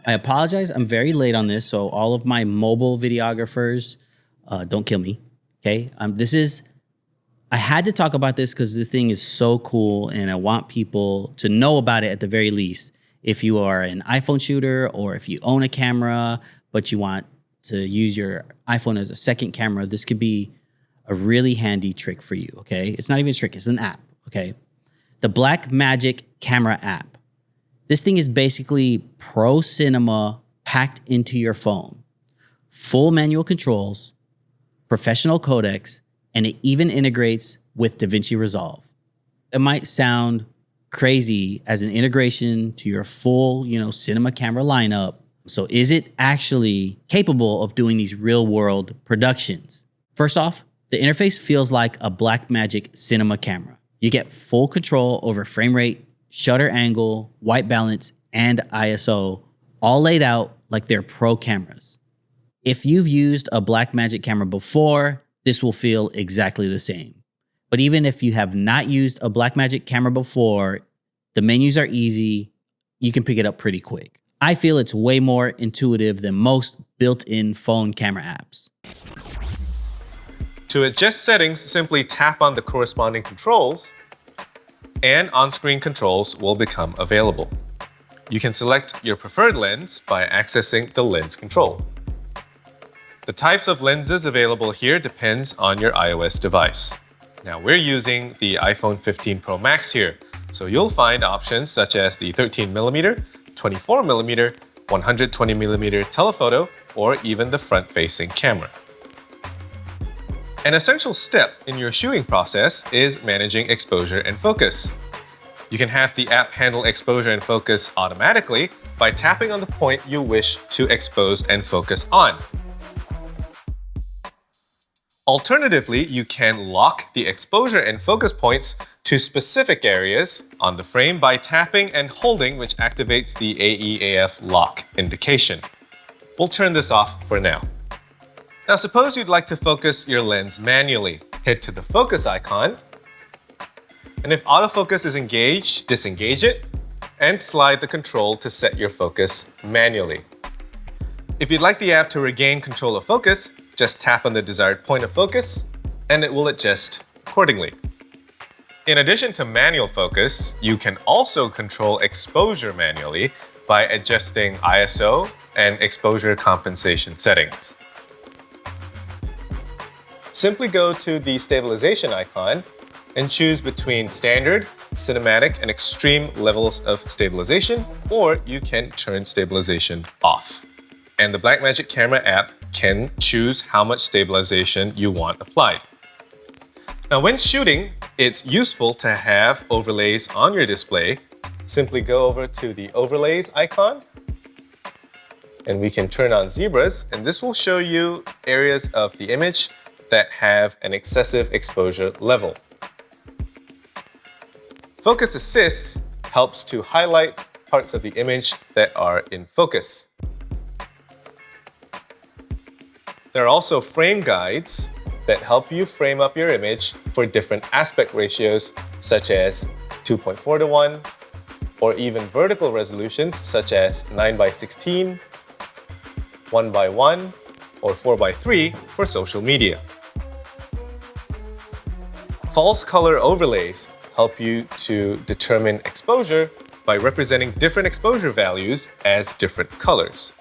I apologize. I'm very late on this. So all of my mobile videographers, don't kill me. Okay. I had to talk about this because the thing is so cool and I want people to know about it at the very least. If you are an iPhone shooter or if you own a camera, but you want to use your iPhone as a second camera, this could be a really handy trick for you, okay? It's not even a trick, it's an app, okay? The Blackmagic Camera app. This thing is basically pro cinema packed into your phone. Full manual controls, professional codecs, and it even integrates with DaVinci Resolve. It might sound crazy as an integration to your full, cinema camera lineup. So is it actually capable of doing these real world productions? First off, the interface feels like a Blackmagic cinema camera. You get full control over frame rate, shutter angle, white balance, and ISO, all laid out like they're pro cameras. If you've used a Blackmagic camera before, this will feel exactly the same. But even if you have not used a Blackmagic camera before, the menus are easy. You can pick it up pretty quick. I feel it's way more intuitive than most built-in phone camera apps. To adjust settings, simply tap on the corresponding controls, and on-screen controls will become available. You can select your preferred lens by accessing the lens control. The types of lenses available here depends on your iOS device. Now we're using the iPhone 15 Pro Max here, so you'll find options such as the 13mm, 24mm, 120mm telephoto, or even the front-facing camera. An essential step in your shooting process is managing exposure and focus. You can have the app handle exposure and focus automatically by tapping on the point you wish to expose and focus on. Alternatively, you can lock the exposure and focus points to specific areas on the frame by tapping and holding, which activates the AEAF lock indication. We'll turn this off for now. Now suppose you'd like to focus your lens manually. Hit to the focus icon, and if autofocus is engaged, disengage it, and slide the control to set your focus manually. If you'd like the app to regain control of focus, just tap on the desired point of focus, and it will adjust accordingly. In addition to manual focus, you can also control exposure manually by adjusting ISO and exposure compensation settings. Simply go to the stabilization icon and choose between standard, cinematic, and extreme levels of stabilization, or you can turn stabilization off. And the Blackmagic Camera app can choose how much stabilization you want applied. Now, when shooting, it's useful to have overlays on your display. Simply go over to the overlays icon, and we can turn on zebras, and this will show you areas of the image that have an excessive exposure level. Focus Assist helps to highlight parts of the image that are in focus. There are also frame guides that help you frame up your image for different aspect ratios, such as 2.4:1, or even vertical resolutions such as 9:16, 1:1, or 4:3 for social media. False color overlays help you to determine exposure by representing different exposure values as different colors.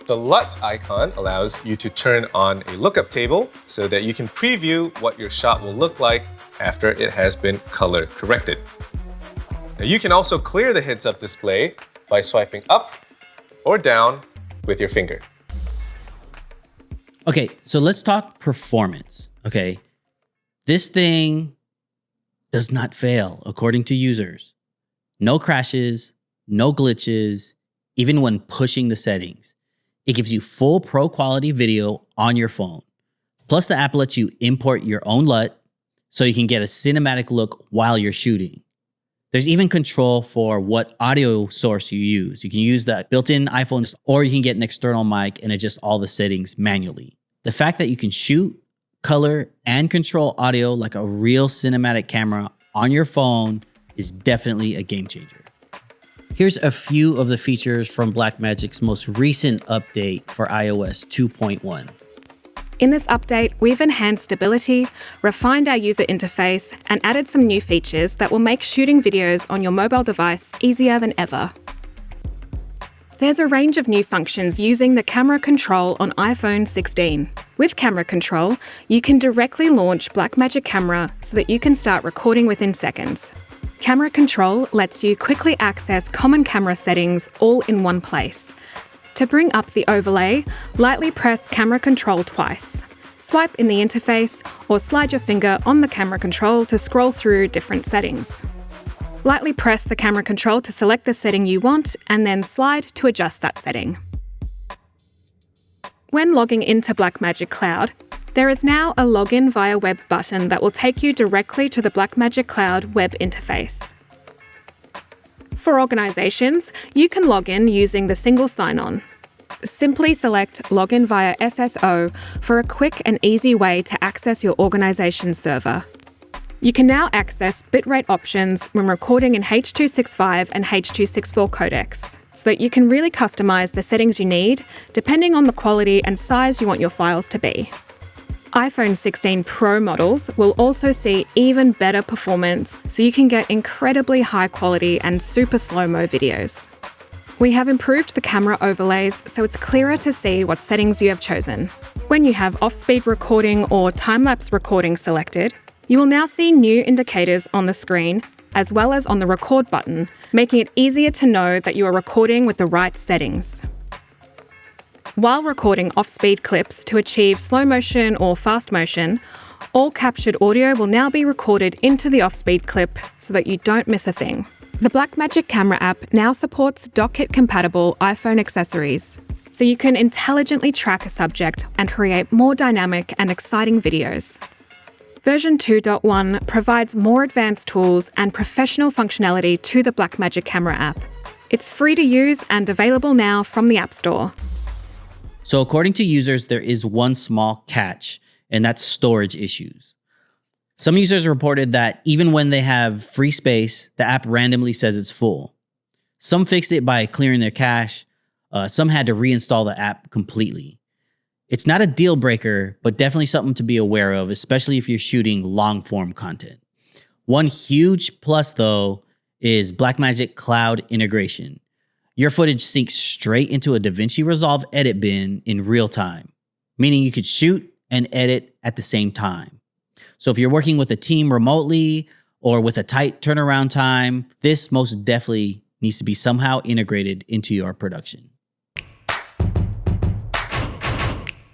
The LUT icon allows you to turn on a lookup table so that you can preview what your shot will look like after it has been color corrected. Now, you can also clear the heads-up display by swiping up or down with your finger. Okay, so let's talk performance, okay? This thing does not fail, according to users. No crashes, no glitches, even when pushing the settings. It gives you full pro quality video on your phone. Plus, the app lets you import your own LUT so you can get a cinematic look while you're shooting. There's even control for what audio source you use. You can use the built-in iPhone, or you can get an external mic and adjust all the settings manually. The fact that you can shoot, color, and control audio like a real cinematic camera on your phone is definitely a game changer. Here's a few of the features from Blackmagic's most recent update for iOS 2.1. In this update, we've enhanced stability, refined our user interface, and added some new features that will make shooting videos on your mobile device easier than ever. There's a range of new functions using the camera control on iPhone 16. With camera control, you can directly launch Blackmagic Camera so that you can start recording within seconds. Camera control lets you quickly access common camera settings all in one place. To bring up the overlay, lightly press camera control twice. Swipe in the interface or slide your finger on the camera control to scroll through different settings. Lightly press the camera control to select the setting you want and then slide to adjust that setting. When logging into Blackmagic Cloud, there is now a Login via Web button that will take you directly to the Blackmagic Cloud web interface. For organizations, you can log in using the single sign-on. Simply select Login via SSO for a quick and easy way to access your organization's server. You can now access bitrate options when recording in H.265 and H.264 codecs, so that you can really customize the settings you need depending on the quality and size you want your files to be. iPhone 16 Pro models will also see even better performance, so you can get incredibly high quality and super slow-mo videos. We have improved the camera overlays so it's clearer to see what settings you have chosen. When you have off-speed recording or time-lapse recording selected, you will now see new indicators on the screen, as well as on the record button, making it easier to know that you are recording with the right settings. While recording off-speed clips to achieve slow motion or fast motion, all captured audio will now be recorded into the off-speed clip so that you don't miss a thing. The Blackmagic Camera app now supports dock-compatible iPhone accessories, so you can intelligently track a subject and create more dynamic and exciting videos. Version 2.1 provides more advanced tools and professional functionality to the Blackmagic Camera app. It's free to use and available now from the App Store. So according to users, there is one small catch, and that's storage issues. Some users reported that even when they have free space, the app randomly says it's full. Some fixed it by clearing their cache. Some had to reinstall the app completely. It's not a deal breaker, but definitely something to be aware of, especially if you're shooting long-form content. One huge plus, though, is Blackmagic Cloud integration. Your footage syncs straight into a DaVinci Resolve edit bin in real time, meaning you could shoot and edit at the same time. So if you're working with a team remotely or with a tight turnaround time, this most definitely needs to be somehow integrated into your production.